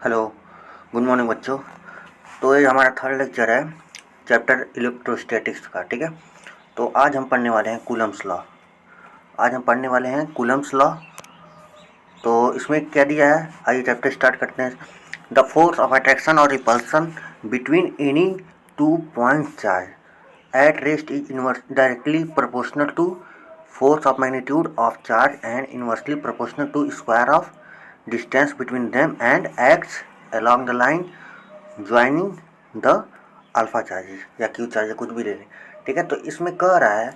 Hello, good morning बच्चों। तो ये हमारा थर्ड लेक्चर है चैप्टर इलेक्ट्रोस्टैटिक्स का। ठीक है, तो आज हम पढ़ने वाले हैं कूलम्स लॉ। तो इसमें क्या दिया है, आइए चैप्टर स्टार्ट करते हैं। द फोर्स ऑफ अट्रैक्शन और repulsion between any two point charge at rest is inverse directly proportional to force of magnitude of charge and inversely proportional to square of distance between them and acts along the line joining the alpha charges या Q charge कुछ भी ले लें। ठीक है, तो इसमें कह रहा है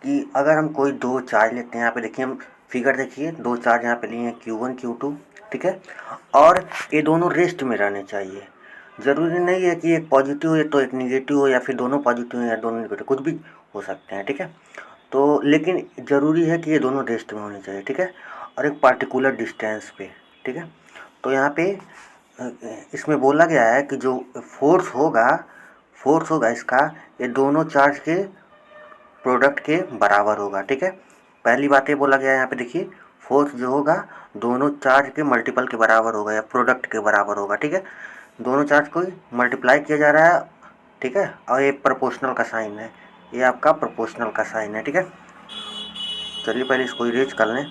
कि अगर हम कोई दो चार्ज लेते हैं, यहाँ पे देखिए, हम फिगर देखिए, दो चार्ज यहाँ पे लिए हैं Q1 Q2। ठीक है, और ये दोनों रेस्ट में रहने चाहिए। ज़रूरी नहीं है कि एक पॉजिटिव हो तो एक निगेटिव हो, या फिर दोनों पॉजिटिव हो या दोनों निगेटिव, कुछ भी हो सकते हैं। ठीक है, तो लेकिन ज़रूरी है कि ये दोनों रेस्ट में होने चाहिए। ठीक है, और एक पार्टिकुलर डिस्टेंस पे। ठीक है, तो यहाँ पे इसमें बोला गया है कि जो फोर्स होगा इसका, ये दोनों चार्ज के प्रोडक्ट के बराबर होगा। ठीक है, पहली बात ये बोला गया है, यहाँ पे देखिए, फोर्स जो होगा दोनों चार्ज के मल्टीपल के बराबर होगा या प्रोडक्ट के बराबर होगा। ठीक है, दोनों चार्ज को मल्टीप्लाई किया जा रहा है। ठीक है, और ये प्रोपोर्शनल का साइन है, ये आपका प्रोपोर्शनल का साइन है। ठीक है, चलिए पहले इसको इरेज कर लें,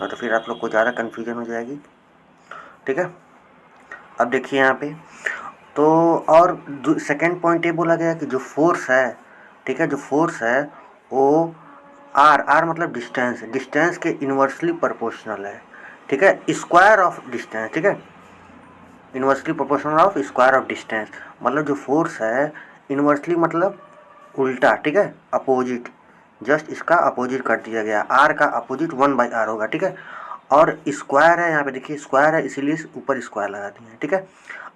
और तो फिर आप लोग को ज़्यादा कन्फ्यूजन हो जाएगी। ठीक है, अब देखिए यहाँ पे, तो और सेकेंड पॉइंट ये बोला गया कि जो फोर्स है, ठीक है, जो फोर्स है वो आर मतलब डिस्टेंस के इन्वर्सली प्रोपोर्शनल है। ठीक है, स्क्वायर ऑफ डिस्टेंस। ठीक है, inversely proportional of square of distance, मतलब जो फोर्स है इन्वर्सली मतलब उल्टा। ठीक है, अपोजिट, जस्ट इसका अपोजिट कर दिया गया, आर का अपोजिट 1/r होगा। ठीक है, और स्क्वायर है, यहाँ पे देखिए स्क्वायर है, इसीलिए ऊपर स्क्वायर लगा दिए हैं। ठीक है,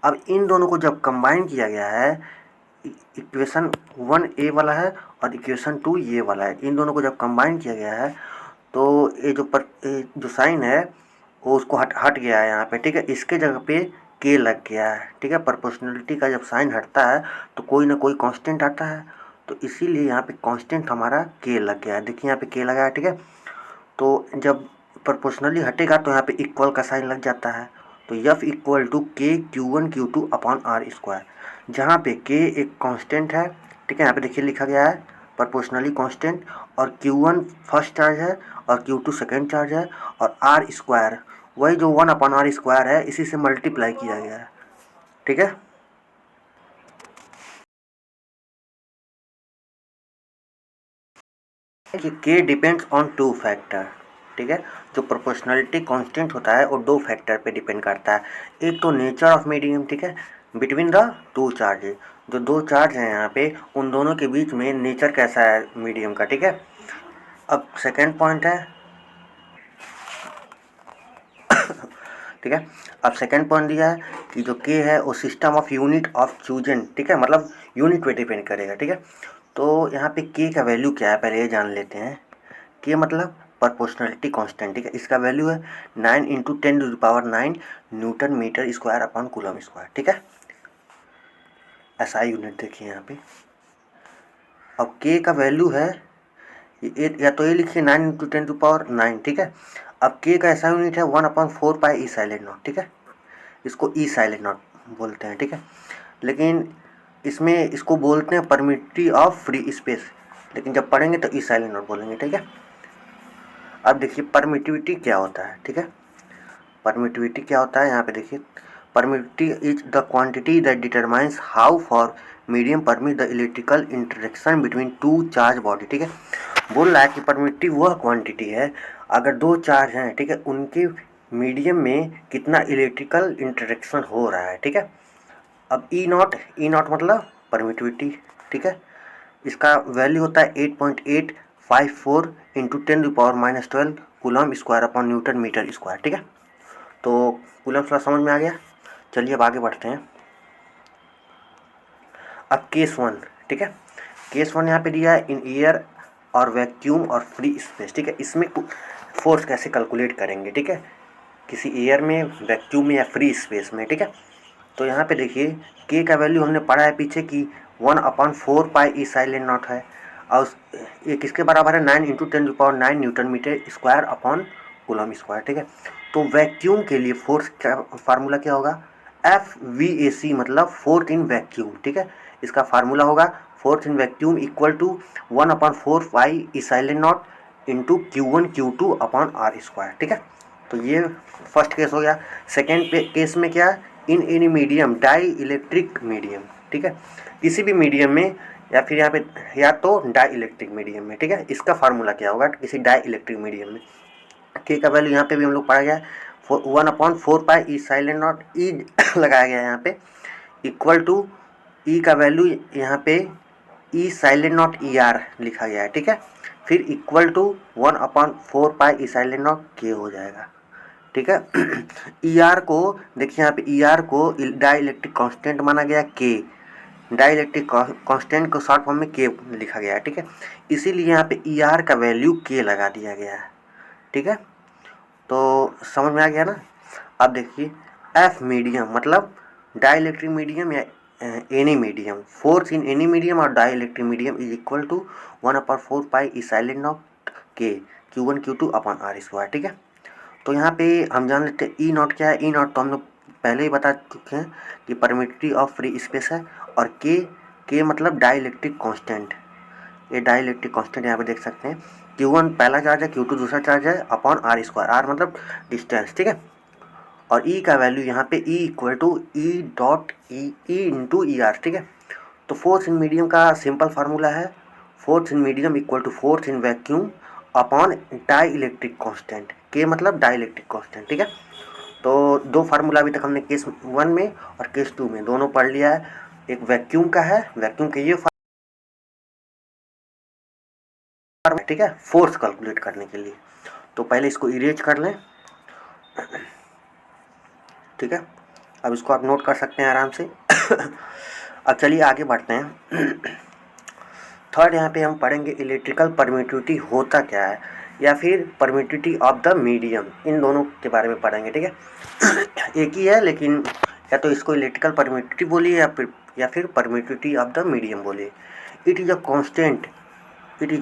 अब इन दोनों को जब कंबाइन किया गया है, इक्वेशन 1 ए वाला है और इक्वेशन 2 ये वाला है, इन दोनों को जब कंबाइन किया गया है तो ये जो साइन है वो उसको हट गया है यहाँ पे। ठीक है, इसके जगह पे के लग गया है। ठीक है, प्रोपोर्शनलिटी का जब साइन हटता है तो कोई ना कोई कांस्टेंट आता है, तो इसीलिए यहाँ पे कांस्टेंट हमारा के लग गया है। देखिए यहाँ पे के लगा है। ठीक है, तो जब प्रोपोर्शनली हटेगा तो यहाँ पे इक्वल का साइन लग जाता है, तो F equal to K Q1 Q2 upon are square, जहाँ पे के एक कांस्टेंट है। ठीक है, यहाँ पे देखिए लिखा गया है प्रोपोर्शनली कांस्टेंट, और Q1 फर्स्ट चार्ज है और Q2 सेकेंड चार्ज है, और आर स्क्वायर वही जो 1 अपॉन आर स्क्वायर है, इसी से मल्टीप्लाई किया गया है। ठीक है, कि के डिपेंड्स ऑन टू फैक्टर। ठीक है, जो प्रोपोर्शनलिटी कांस्टेंट होता है वो दो फैक्टर पे डिपेंड करता है। एक तो नेचर ऑफ मीडियम, ठीक है, बिटवीन द टू चार्जेज, जो दो चार्ज हैं यहाँ पे उन दोनों के बीच में नेचर कैसा है मीडियम का। ठीक है, अब सेकेंड पॉइंट है, ठीक है, अब सेकेंड पॉइंट दिया है कि जो के है वो system of unit of chosen. ठीक है, मतलब यूनिट पे डिपेंड करेगा। ठीक है, तो यहाँ पे के का वैल्यू क्या है पहले ये जान लेते हैं। के मतलब प्रोपोर्शनलिटी कांस्टेंट। ठीक है, इसका वैल्यू है 9 × 10⁹ newton metre square upon coulomb square. ठीक है, ऐसा यूनिट देखिए यहाँ पे। अब के का वैल्यू है या तो ये लिखिए 9 × 10⁹। ठीक है, अब के का ऐसा यूनिट है 1/4 पाई ई साइलेंट नॉट। ठीक है, इसको ई साइलेंट नॉट बोलते हैं। ठीक है, लेकिन इसमें इसको बोलते हैं परमिटिविटी ऑफ फ्री स्पेस, लेकिन जब पढ़ेंगे तो ई साइलेंट नॉट बोलेंगे। ठीक है, अब देखिए परमिटिविटी क्या होता है। ठीक है, परमिटिविटी क्या होता है, यहाँ पे देखिए, permittivity is the quantity that determines how for medium permit the electrical interaction between two charge body. ठीक है, बोल रहा है कि परमिटिविटी वह क्वांटिटी है अगर दो चार्ज हैं, ठीक है, उनके मीडियम में कितना इलेक्ट्रिकल इंटरेक्शन हो रहा है। ठीक है, अब ई नॉट मतलब परमिटिविटी। ठीक है, इसका वैल्यू होता है 8.854 × 10⁻⁻12 coulomb square upon newton metre square. ठीक है, तो कूलम थोड़ा समझ में आ गया। चलिए अब आगे बढ़ते हैं। अब केस 1, ठीक है, केस 1 यहाँ पे दिया है इन एयर और वैक्यूम और फ्री स्पेस। ठीक है, इसमें फोर्स कैसे कैलकुलेट करेंगे। ठीक है, किसी एयर में, वैक्यूम में या फ्री स्पेस में। ठीक है, तो यहाँ पे देखिए के का वैल्यू हमने पढ़ा है पीछे की 1/4 पाई ई साइलेंट नॉट है, और ये किसके बराबर है 9 × 10⁹ newton metre square upon coulomb square. ठीक है, तो वैक्यूम के लिए फोर्स क्या फार्मूला क्या होगा, FVAC मतलब फोर्थ इन वैक्यूम, ठीक है। इसका फार्मूला होगा force in vacuum equal to 1/4 pi epsilon not into Q1 Q2 upon are square, ठीक है। तो ये फर्स्ट केस हो गया। सेकेंड केस में क्या, in any medium dielectric medium, ठीक है। किसी भी मीडियम में या फिर यहाँ पे या तो डाई इलेक्ट्रिक मीडियम में, ठीक है। इसका फार्मूला क्या होगा किसी डाई इलेक्ट्रिक मीडियम में, के का वैल्यू यहाँ पे भी हम लोग पढ़ा गया है 1/4 पाई ई साइलेंट नॉट ई लगाया गया है यहाँ पे इक्वल टू ई का वैल्यू यहाँ पे epsilon naught E R लिखा गया है, ठीक है। फिर equal to 1/4 pi epsilon not K हो जाएगा, ठीक है। ई आर को देखिए यहाँ पे ई आर को डाई इलेक्ट्रिक कॉन्स्टेंट माना गया के, डाई इलेक्ट्रिक कॉन्स्टेंट को शॉर्ट फॉर्म में के लिखा गया है, ठीक है। इसीलिए यहाँ पे ई आर का वैल्यू के लगा दिया गया है, ठीक है। तो समझ में आ गया ना। अब देखिए एफ मीडियम मतलब डाई इलेक्ट्रिक मीडियम या any medium, force in any medium और dielectric medium is equal to 1/4 pi epsilon not के Q1 Q2 upon are square, ठीक है। तो यहाँ पे हम जान लेते हैं ई नॉट क्या है। ई नॉट तो हम लोग पहले ही बता चुके हैं कि परमिटिविटी ऑफ फ्री स्पेस है, और के मतलब डाई इलेक्ट्रिक कॉन्स्टेंट, ये डाई इलेक्ट्रिक कॉन्स्टेंट यहाँ पे देख सकते हैं। Q1 पहला चार्ज है, Q2 दूसरा चार्ज है अपॉन आर स्क्वायर, आर मतलब डिस्टेंस, ठीक है। और ई का वैल्यू यहाँ पे E equal to E dot E into E R, ठीक है। तो फोर्स इन मीडियम का सिंपल फार्मूला है force in medium equal to force in vacuum upon dielectric constant, K मतलब डाई इलेक्ट्रिक कॉन्स्टेंट, ठीक है। तो दो फार्मूला अभी तक हमने केस 1 में और केस 2 में दोनों पढ़ लिया है। एक वैक्यूम का है, वैक्यूम के ये ठीक है, फोर्स कैलकुलेट करने के लिए। तो पहले इसको इरेज कर लें, ठीक है। अब इसको आप नोट कर सकते हैं आराम से। अब चलिए आगे बढ़ते हैं। थर्ड यहाँ पे हम पढ़ेंगे इलेक्ट्रिकल परमिटिविटी होता क्या है, या फिर परमिटिविटी ऑफ द मीडियम, इन दोनों के बारे में पढ़ेंगे, ठीक है। एक ही है लेकिन या तो इसको इलेक्ट्रिकल परमिटिविटी बोलिए या फिर परमिटिविटी ऑफ द मीडियम बोलिए। It is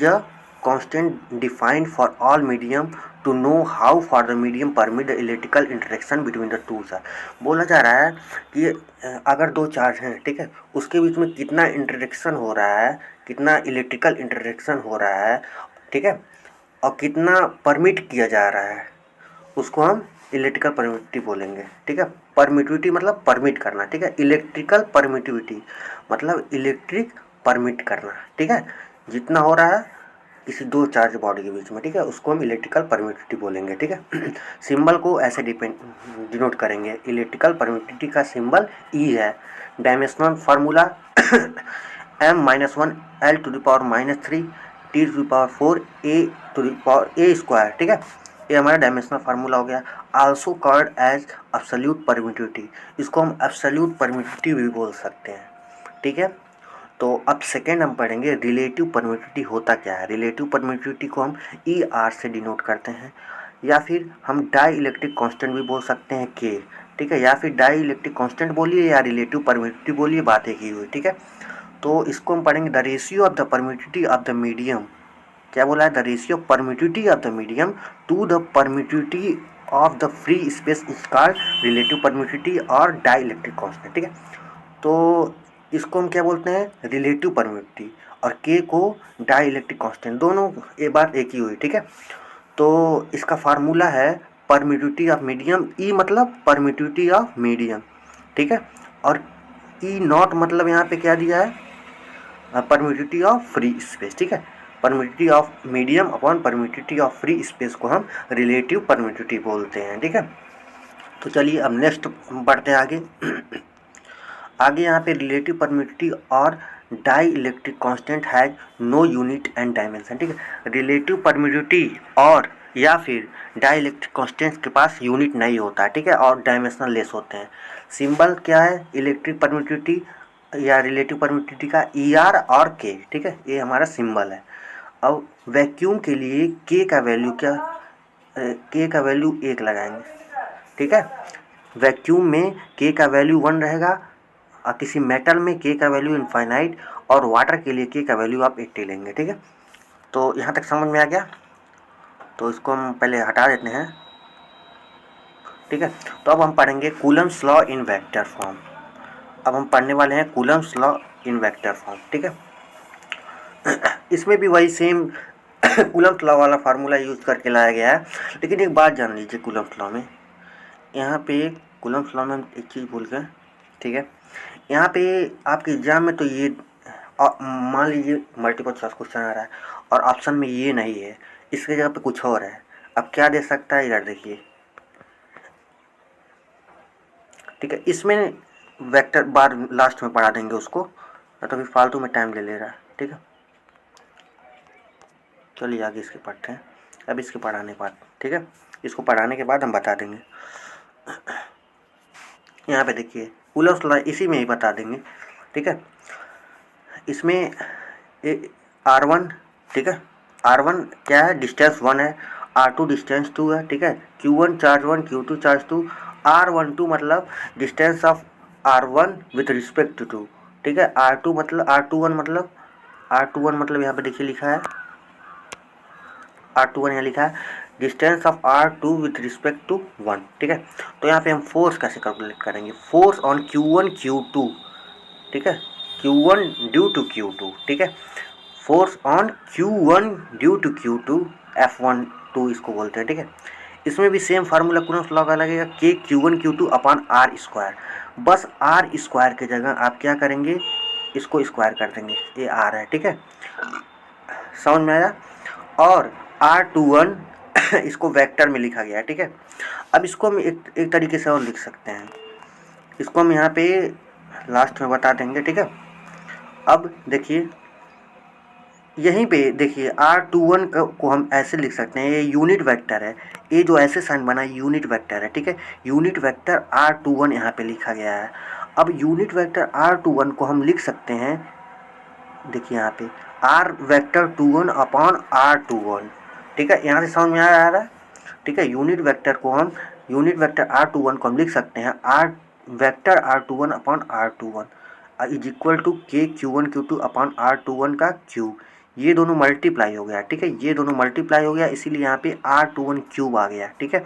a constant defined for all medium to know how far the medium permit the electrical interaction between the two है। बोला जा रहा है कि अगर दो चार्ज हैं, ठीक है, उसके बीच में कितना इंटरेक्शन हो रहा है, कितना इलेक्ट्रिकल इंटरेक्शन हो रहा है, ठीक है, और कितना परमिट किया जा रहा है, उसको हम इलेक्ट्रिकल परमिटिविटी बोलेंगे, ठीक है। परमिटिविटी मतलब परमिट करना, ठीक है। इलेक्ट्रिकल परमिटिविटी मतलब इलेक्ट्रिक परमिट करना, ठीक है। जितना हो रहा है किसी दो चार्ज बॉडी के बीच में, ठीक है, उसको हम इलेक्ट्रिकल परमिटिविटी बोलेंगे, ठीक है। सिंबल को ऐसे डिनोट करेंगे। इलेक्ट्रिकल परमिटिविटी का सिंबल ई है। Dimensional formula m-1 L⁻³ T⁴ A square, ठीक है। ये हमारा डायमेंशनल फार्मूला हो गया। Also called as absolute permittivity, इसको हम एब्सोल्यूट परमिटिविटी भी बोल सकते हैं, ठीक है। तो अब सेकेंड हम पढ़ेंगे रिलेटिव परमिटिविटी होता क्या है। रिलेटिव परमिटिविटी को हम ई आर से डिनोट करते हैं, या फिर हम डाई इलेक्ट्रिक कांस्टेंट भी बोल सकते हैं के, ठीक है। या फिर डाई इलेक्ट्रिक कांस्टेंट बोलिए या रिलेटिव परमिटिविटी बोलिए, बात एक ही हुई, ठीक है। तो इसको हम पढ़ेंगे the ratio of the permittivity of the medium. क्या बोला है, the ratio of permittivity of the medium to the permittivity of the free space is called relative permittivity और डाई इलेक्ट्रिक कांस्टेंट, ठीक है। तो इसको हम क्या बोलते हैं, रिलेटिव परमिटिविटी, और के को डाई इलेक्ट्रिक कांस्टेंट, दोनों ये बात एक ही हुई, ठीक है। तो इसका फार्मूला है परमिटिविटी ऑफ मीडियम, ई मतलब परमिटिविटी ऑफ मीडियम, ठीक है। और ई नॉट मतलब यहाँ पे क्या दिया है, परमिटिविटी ऑफ फ्री स्पेस, ठीक है। Permittivity of medium upon permittivity of free space को हम रिलेटिव परमिटिविटी बोलते हैं, ठीक है। तो चलिए अब नेक्स्ट बढ़ते हैं आगे। आगे यहाँ पे रिलेटिव परमिटिविटी और dielectric constant has no unit and dimension, ठीक है। रिलेटिव परमिटिविटी और या फिर डाई इलेक्ट्रिक कांस्टेंट के पास यूनिट नहीं होता है, ठीक है, और डायमेंशनल लेस होते हैं। सिंबल क्या है इलेक्ट्रिक परमिटिविटी या रिलेटिव परमिटिविटी का, ई आर और के, ठीक है, ये हमारा सिंबल है। अब वैक्यूम के लिए के का वैल्यू क्या, के का वैल्यू 1 लगाएंगे, ठीक है। वैक्यूम में के का वैल्यू 1 रहेगा, और किसी मेटल में के का वैल्यू इनफाइनाइट, और वाटर के लिए के का वैल्यू आप 80 लेंगे, ठीक है। तो यहाँ तक समझ में आ गया। तो इसको हम पहले हटा देते हैं। ठीक है। तो अब हम पढ़ेंगे Coulomb's law in vector form. अब हम पढ़ने वाले हैं Coulomb's law in vector form, ठीक है। इसमें भी वही सेम कूलम्स लॉ वाला फार्मूला यूज करके लाया गया है, लेकिन एक बात जान लीजिए कूलम्स लॉ में, यहाँ पे कूलम्स लॉ में हम एक चीज़ भूल गए, ठीक है। यहाँ पे आपके एग्जाम में तो ये मान लीजिए मल्टीपल चॉइस क्वेश्चन आ रहा है और ऑप्शन में ये नहीं है, इसके जगह पे कुछ और है। अब क्या दे सकता है इधर देखिए, ठीक है। इसमें वेक्टर बार लास्ट में पढ़ा देंगे उसको, तो अभी फालतू में टाइम ले रहा है, ठीक है। चलिए आगे इसके पढ़ते हैं, अब इसके पढ़ाने के बाद, ठीक है, इसको पढ़ाने के बाद हम बता देंगे। यहाँ पे देखिए कूलम्स लॉ इसी में ही बता देंगे, ठीक है। इसमें R1, ठीक है, R1 क्या है, डिस्टेंस 1 है, R2 डिस्टेंस 2 है, ठीक है। Q1 charge 1, Q2 charge 2, R12 मतलब distance of R1 with respect to 2, ठीक है। R21 मतलब यहाँ पे देखिए लिखा है, R21 यहाँ लिखा है distance of R2 with respect to 1, ठीक है। तो यहाँ पे हम फोर्स कैसे कैलकुलेट करेंगे, फोर्स ऑन Q1 Q2, ठीक है, Q1 ड्यू टू Q2, ठीक है। Force on Q1 due to Q2 F12 इसको बोलते हैं, ठीक है। इसमें भी सेम फार्मूला कूलम्स लॉ का लगेगा कि Q1 Q2 upon R square, बस R स्क्वायर की जगह आप क्या करेंगे, इसको स्क्वायर कर देंगे, ये R है, ठीक है, समझ में आया। और R21 इसको वेक्टर में लिखा गया है, ठीक है। अब इसको हम एक तरीके से और लिख सकते हैं, इसको हम यहाँ पे लास्ट में बता देंगे, ठीक है। अब देखिए यहीं पे देखिए R21 को हम ऐसे लिख सकते हैं, ये यूनिट वेक्टर है, ये जो ऐसे साइन बना है यूनिट वेक्टर है, ठीक है। यूनिट वेक्टर R21 यहाँ पे लिखा गया है। अब यूनिट वेक्टर R21 को हम लिख सकते हैं, देखिए यहाँ पे R वेक्टर 21 अपॉन R21, ठीक है, यहाँ से समझ में आ रहा है, ठीक है। यूनिट वेक्टर R21 को हम लिख सकते हैं R vector R21 upon R21 is equal to K Q1 Q2 upon R21 का क्यूब, ये दोनों मल्टीप्लाई हो गया, ठीक है, ये दोनों मल्टीप्लाई हो गया, इसीलिए यहाँ पे R21 क्यूब आ गया, ठीक है।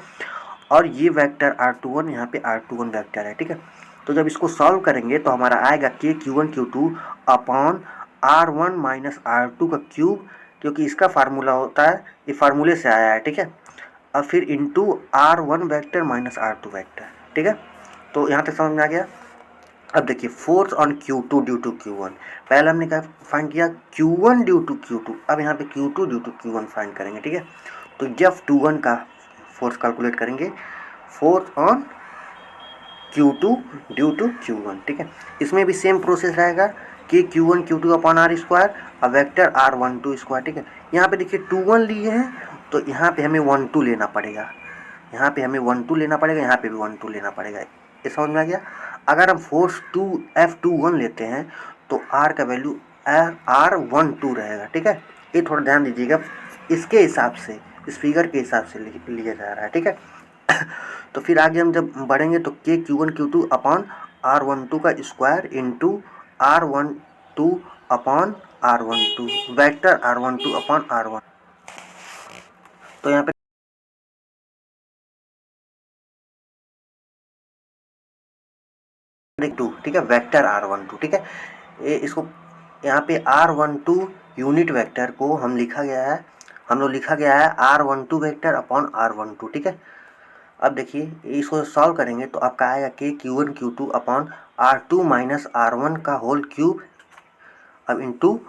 और ये वेक्टर R21 यहाँ पे R21 वेक्टर है, ठीक है। तो जब इसको सॉल्व करेंगे तो हमारा आएगा के Q1 Q2 upon R1 minus R2 का क्यूब, क्योंकि इसका फार्मूला होता है, ये फार्मूले से आया है, ठीक है। अब फिर into R1 vector minus R2 vector, ठीक है। तो यहाँ तक समझ में आ गया। अब देखिए force on Q2 due to Q1, पहले हमने क्या फाइंड किया, Q1 ड्यू टू Q2, अब यहाँ पे Q2 due to Q1 find करेंगे, ठीक है। तो F21 का फोर्स कैलकुलेट करेंगे, force on Q2 due to Q1, ठीक है। इसमें भी सेम प्रोसेस रहेगा कि Q1 Q2 upon R square और वेक्टर R12 स्क्वायर, ठीक है। यहाँ पे देखिए 21 लिए हैं, तो यहाँ पे हमें 12 लेना पड़ेगा, यहाँ पे हमें 12 लेना पड़ेगा, यहाँ पे भी 12 लेना पड़ेगा, ये समझ में आ गया। अगर हम फोर्स F21 लेते हैं तो R का वैल्यू R12 रहेगा, ठीक है। ये थोड़ा ध्यान दीजिएगा, इसके हिसाब से, इस फिगर के हिसाब से लिया जा रहा है, ठीक है। तो फिर आगे हम जब बढ़ेंगे तो के Q1 Q2 अपॉन R12 का square into R12 upon R12 vector R12 upon R1, तो यहाँ पे 2, ठीक है, वेक्टर R12, ठीक है। इसको यहाँ पे R12 यूनिट वेक्टर को हम लिखा गया है R12 वेक्टर अपॉन R12, ठीक है। अब देखिए इसको सॉल्व करेंगे तो आपका आएगा कि Q1 Q2 upon R2 minus R1 का होल क्यूब, अब into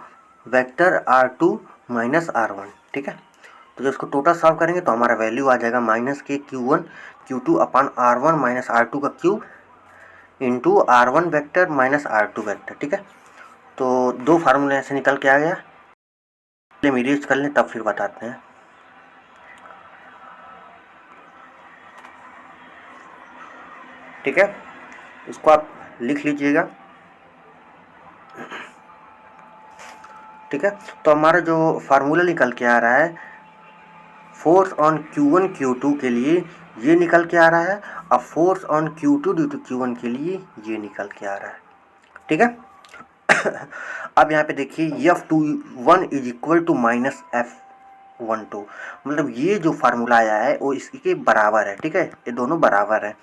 vector R2 minus R1, ठीक है। तो जब इसको टोटल सॉल्व करेंगे तो हमारा वैल्यू आ जाएगा माइनस के Q1 Q2 upon R1 minus R2 का cube into R1 vector minus R2 vector, ठीक है। तो दो फार्मूले ऐसे निकल के आ गया, पहले हम इरेज कर लें तब फिर बताते हैं, ठीक है। इसको आप लिख लीजिएगा, ठीक है। तो हमारा जो फार्मूला निकल के आ रहा है फोर्स ऑन Q1 Q2 के लिए ये निकल के आ रहा है, और force on Q2 due to Q1 के लिए ये निकल के आ रहा है, ठीक है। अब यहाँ पे देखिए F21 is equal to minus F, 1 2, मतलब ये जो फार्मूला आया है वो इसके बराबर है, ठीक है, ये दोनों बराबर है।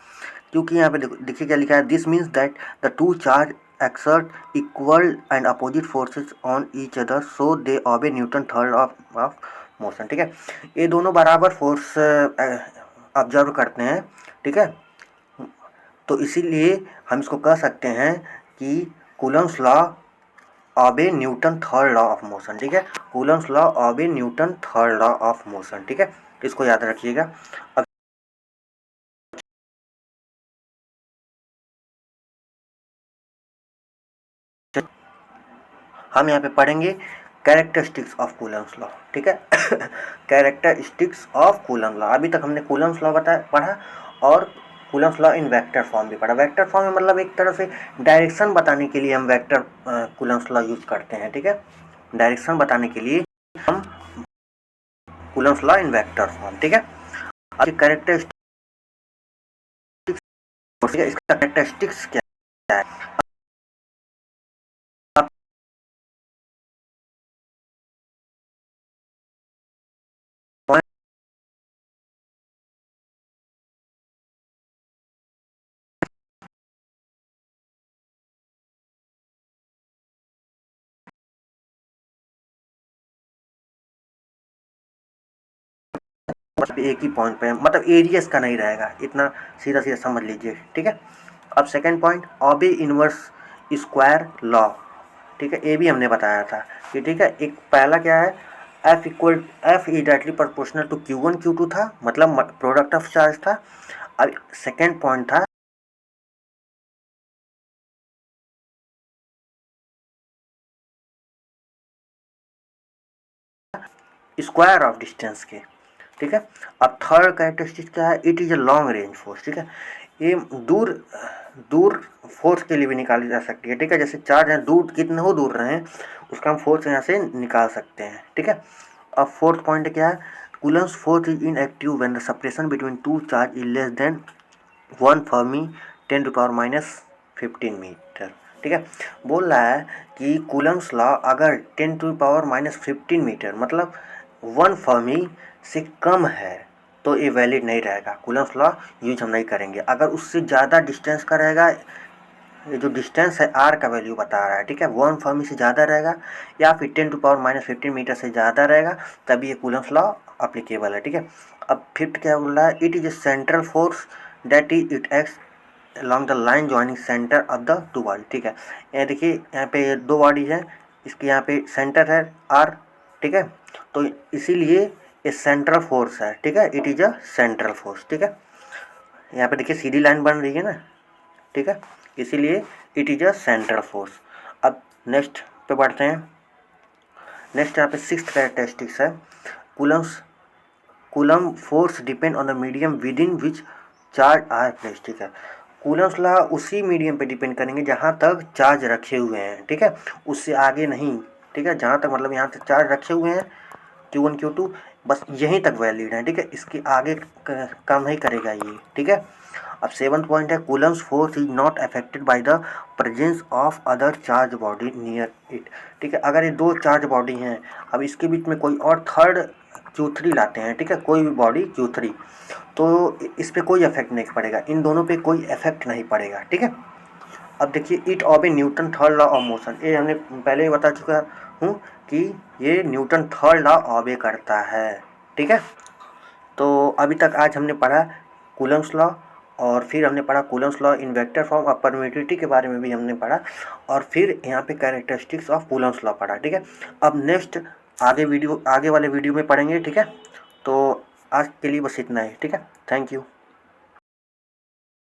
क्योंकि यहाँ पे देखिए क्या लिखा है, this means that the two charge exert equal and opposite forces on each other so they obey Newton third of motion, ठीक है। ये दोनों बराबर फोर्स ऑब्जर्व करते हैं, ठीक है। तो इसीलिए हम इसको कह सकते हैं कि Coulomb's law obey Newton third law of motion, ठीक है। Coulomb's law obey Newton third law of motion, ठीक है, इसको याद रखिएगा। अब हम यहाँ पे पढ़ेंगे कैरेक्टरिस्टिक्स ऑफ कूलम्स लॉ, ठीक है। कैरेक्टरिस्टिक्स ऑफ कूलम लॉ, अभी तक हमने कूलम्स लॉ पढ़ा और Coulomb's law in vector form भी पढ़ा। वेक्टर फॉर्म में मतलब एक तरह से डायरेक्शन बताने के लिए हम वेक्टर कूलम्स लॉ यूज करते हैं, ठीक है। डायरेक्शन बताने के लिए हम Coulomb's law in vector form, ठीक है। अब कैरेक्टरिस्टिक्स, इसका कैरेक्टरिस्टिक्स क्या है, एक ही पॉइंट पे, मतलब एरियस का नहीं रहेगा, इतना सीधा सीधा समझ लीजिए, ठीक है। अब second point, obey inverse square law, ठीक है, ये भी हमने बताया था कि, ठीक है, एक पहला क्या है, F is directly proportional to Q1 Q2 था, मतलब प्रोडक्ट ऑफ चार्ज था। अब सेकंड पॉइंट था स्क्वायर ऑफ डिस्टेंस के, ठीक है। अब थर्ड कैरेक्टरिस्टिक क्या है, it is a long range force, ठीक है। ये दूर दूर फोर्स के लिए भी निकाली जा सकती है, ठीक है। जैसे चार्ज है, दूर कितने हो दूर रहे हैं उसका हम फोर्स यहाँ से निकाल सकते हैं, ठीक है। अब फोर्थ पॉइंट क्या है, coulomb's force is inactive when the separation between two charge is less than 1 fermi 10⁻⁻15 metre, ठीक है। बोल रहा है कि कूलम्स लॉ अगर 10⁻⁻15 मीटर मतलब 1 फर्मी से कम है तो ये वैलिड नहीं रहेगा, कूलम्स लॉ यूज हम नहीं करेंगे। अगर उससे ज़्यादा डिस्टेंस का रहेगा, ये जो डिस्टेंस है आर का वैल्यू बता रहा है, ठीक है, 1 फर्मी से ज़्यादा रहेगा या फिर 10⁻⁻15 मीटर से ज़्यादा रहेगा, तभी ये कूलम्स लॉ अप्लीकेबल है, ठीक है। अब फिफ्थ क्या बोल रहा है, it is a central force that is it acts along the line joining centre of the two body, ठीक है। यहाँ देखिए, यहाँ पे दो बॉडी है, इसके यहाँ पे सेंटर है आर, ठीक है, तो इसीलिए ये सेंट्रल फोर्स है, ठीक है, it is a central force, ठीक है। यहाँ पे देखिए सीधी लाइन बन रही है ना, ठीक है, इसीलिए it is a central force. अब नेक्स्ट पे बढ़ते हैं। नेक्स्ट यहाँ पे सिक्स्थ कैरेक्टरिस्टिक्स है, coulomb force depend on the medium within which charge are place, ठीक है। कूलम्स लॉ उसी मीडियम पे डिपेंड करेंगे जहाँ तक चार्ज रखे हुए हैं, ठीक है, उससे आगे नहीं, ठीक है। जहाँ तक मतलब यहाँ तक चार्ज रखे हुए हैं Q1 Q2 बस यहीं तक वैलिड है, ठीक है, इसके आगे काम नहीं करेगा ये, ठीक है। अब सेवंथ पॉइंट है, coulomb's force is not affected by the presence of other charge body near it, ठीक है। अगर ये दो चार्ज बॉडी हैं, अब इसके बीच में कोई और थर्ड Q3 लाते हैं, ठीक है, कोई भी बॉडी Q3, तो इस पर कोई इफेक्ट नहीं पड़ेगा, इन दोनों पे कोई इफेक्ट नहीं पड़ेगा, ठीक है। अब देखिए, it obey Newton third law of motion, ये हमने पहले ही बता चुका हूँ कि ये न्यूटन थर्ड लॉ ऑबे करता है, ठीक है। तो अभी तक आज हमने पढ़ा कूलम्स लॉ, और फिर हमने पढ़ा Coulomb's law in vector form और परमिटिविटी के बारे में भी हमने पढ़ा, और फिर यहाँ पे कैरेक्टरिस्टिक्स ऑफ कूलम्स लॉ पढ़ा, ठीक है। अब नेक्स्ट आगे वाले वीडियो में पढ़ेंगे, ठीक है। तो आज के लिए बस इतना ही, ठीक है। Thank you.